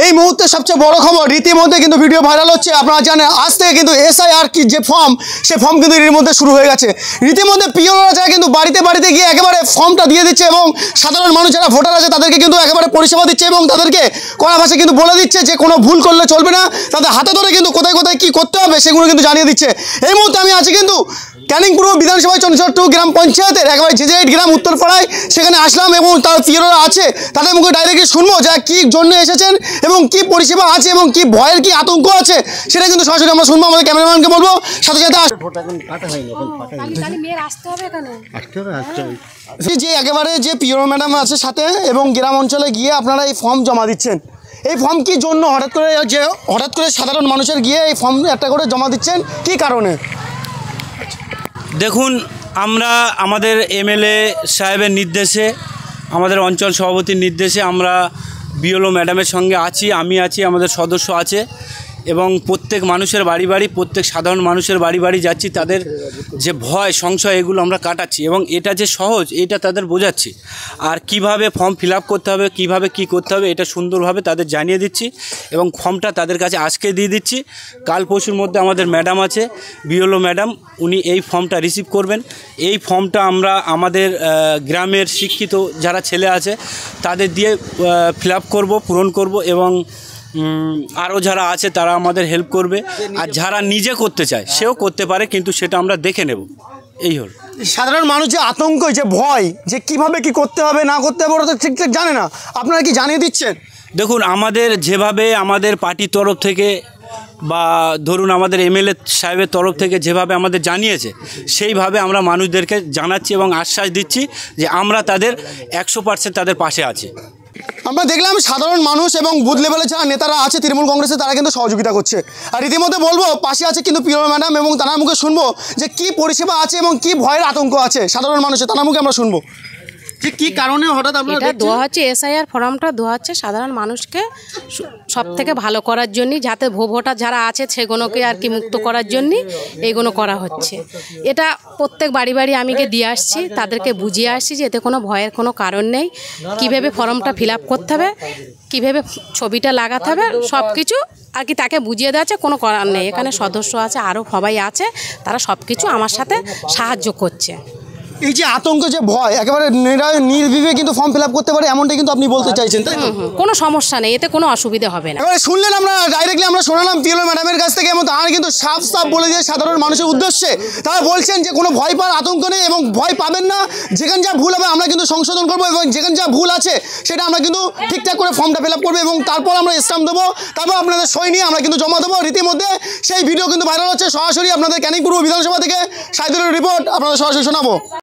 এই মুহূর্তে সবচেয়ে বড় খবর রীতিমধ্যে কিন্তু ভিডিও ভাইরাল হচ্ছে। আপনারা জানেন আজ থেকে কিন্তু এসআইআর কি যে ফর্ম সে ফর্ম কিন্তু এর মধ্যে শুরু হয়ে গেছে। রীতিমধ্যে পিওরা যারা কিন্তু বাড়িতে বাড়িতে গিয়ে একেবারে ফর্মটা দিয়ে দিচ্ছে এবং সাধারণ মানুষ যারা ভোটার আছে তাদেরকে কিন্তু একেবারে পরিষেবা দিচ্ছে এবং তাদেরকে কড়া ভাষায় কিন্তু বলে দিচ্ছে যে কোনো ভুল করলে চলবে না, তাদের হাতে ধরে কিন্তু কোথায় কোথায় কী করতে হবে সেগুলো কিন্তু জানিয়ে দিচ্ছে। এই মুহূর্তে আমি আছি কিন্তু ক্যানিং পূর্ব বিধানসভায় 64 গ্রাম পঞ্চায়েতের একেবারে জেজেরাইট গ্রাম উত্তরপাড়ায় সেখানে আসলাম এবং তার পিওরা আছে তাদের মুখে ডাইরেক্টলি শুনবো যা কী জন্য এসেছেন এবং কি পরিষেবা আছে এবং কি ভয়ের কি আতঙ্ক আছে সেটা কিন্তু সরাসরি আমরা শুনবো। আমাদের ক্যামেরাম্যানকে বলবো সাথে সাথে যে একেবারে যে পিওরা ম্যাডাম আছে সাথে এবং গ্রাম অঞ্চলে গিয়ে আপনারা এই ফর্ম জমা দিচ্ছেন, এই ফর্ম কি জন্য হঠাৎ করে সাধারণ মানুষের গিয়ে এই ফর্ম একটা করে জমা দিচ্ছেন কি কারণে? দেখুন, আমরা আমাদের এমএলএ সাহেবের নির্দেশে, আমাদের অঞ্চল সভাপতির নির্দেশে আমরা বিএলও ম্যাডামের সঙ্গে আছি, আমি আছি, আমাদের সদস্য আছে এবং প্রত্যেক মানুষের বাড়ি বাড়ি, প্রত্যেক সাধারণ মানুষের বাড়ি বাড়ি যাচ্ছি, তাদের যে ভয় সংশয় এগুলো আমরা কাটাচ্ছি এবং এটা যে সহজ এটা তাদের বোঝাচ্ছি। আর কিভাবে ফর্ম ফিল আপ করতে হবে, কিভাবে কি করতে হবে এটা সুন্দরভাবে তাদের জানিয়ে দিচ্ছি এবং ফর্মটা তাদের কাছে আজকে দিয়ে দিচ্ছি। কাল পরশুর মধ্যে আমাদের ম্যাডাম আছে বিএলও ম্যাডাম, উনি এই ফর্মটা রিসিভ করবেন। এই ফর্মটা আমরা আমাদের গ্রামের শিক্ষিত যারা ছেলে আছে তাদের দিয়ে ফিল আপ করবো, পূরণ করব এবং আরও যারা আছে তারা আমাদের হেল্প করবে। আর যারা নিজে করতে চায় সেও করতে পারে, কিন্তু সেটা আমরা দেখে নেব। এই হল সাধারণ মানুষ যে আতঙ্ক, যে ভয়, যে কিভাবে কি করতে হবে না করতে হবে ওরা তো ঠিকঠাক জানে না, আপনারা কি জানিয়ে দিচ্ছেন? দেখুন, আমাদের যেভাবে আমাদের পার্টির তরফ থেকে বা ধরুন আমাদের এমএলএ সাহেবের তরফ থেকে যেভাবে আমাদের জানিয়েছে সেইভাবে আমরা মানুষদেরকে জানাচ্ছি এবং আশ্বাস দিচ্ছি যে আমরা তাদের 100% তাদের পাশে আছি। আমরা দেখলাম সাধারণ মানুষ এবং বুথ লেভেলে যারা নেতারা আছে তৃণমূল কংগ্রেসে তারা কিন্তু সহযোগিতা করছে। আর রীতিমধ্যে বলবো পাশে আছে কিন্তু পিওরা ম্যাডাম এবং তার মুখে শুনবো যে কি পরিষেবা আছে এবং কি ভয়ের আতঙ্ক আছে সাধারণ মানুষের, তার মুখে আমরা শুনবো যে কী কারণে হঠাৎ আপনারা দেওয়া হচ্ছে। এসআইআর ফর্মটা দেওয়া হচ্ছে সাধারণ মানুষকে সব থেকে ভালো করার জন্যই, যাতে ভোটার যারা আছে সেগুলোকে আর কি মুক্ত করার জন্যই এইগুলো করা হচ্ছে। এটা প্রত্যেক বাড়ি বাড়ি আমি গিয়ে দিয়ে আসছি, তাদেরকে বুঝিয়ে আসছি যে এতে কোনো ভয়ের কোনো কারণ নেই। কীভাবে ফর্মটা ফিল আপ করতে হবে, কীভাবে ছবিটা লাগাতে হবে, সব কিছু আর কি তাকে বুঝিয়ে দেওয়া আছে। কোনো করার নেই, এখানে সদস্য আছে, আরও সবাই আছে, তারা সব কিছু আমার সাথে সাহায্য করছে। এই যে আতঙ্ক, যে ভয়, একেবারে নির্বিঘ্নে কিন্তু ফর্ম ফিল আপ করতে পারে এমনটাই কিন্তু আপনি বলতে চাইছেন, তাই তো? কোনো সমস্যা নেই, এতে কোনো অসুবিধা হবে না। এবারে শুনলেন আমরা ডাইরেক্টলি আমরা শোনালাম পিওরা ম্যাডামের কাছ থেকে এবং তারা কিন্তু সাফ বলে দিয়ে সাধারণ মানুষের উদ্দেশ্যে তারা বলছেন যে কোনো ভয় পাওয়ার আতঙ্ক নেই এবং ভয় পাবেন না। যেখানে যা ভুল হবে আমরা কিন্তু সংশোধন করবো এবং যেখানে যা ভুল আছে সেটা আমরা কিন্তু ঠিকঠাক করে ফর্মটা ফিল আপ করবো এবং তারপর আমরা স্ট্যাম্প দেবো, তারপর আপনাদের সই নিয়ে আমরা কিন্তু জমা দেবো। রীতিমধ্যে সেই ভিডিও কিন্তু ভাইরাল হচ্ছে। সরাসরি আপনাদের ক্যানিং পূর্ব বিধানসভা থেকে সাইদুলের রিপোর্ট আপনাদের সরাসরি শোনাবো।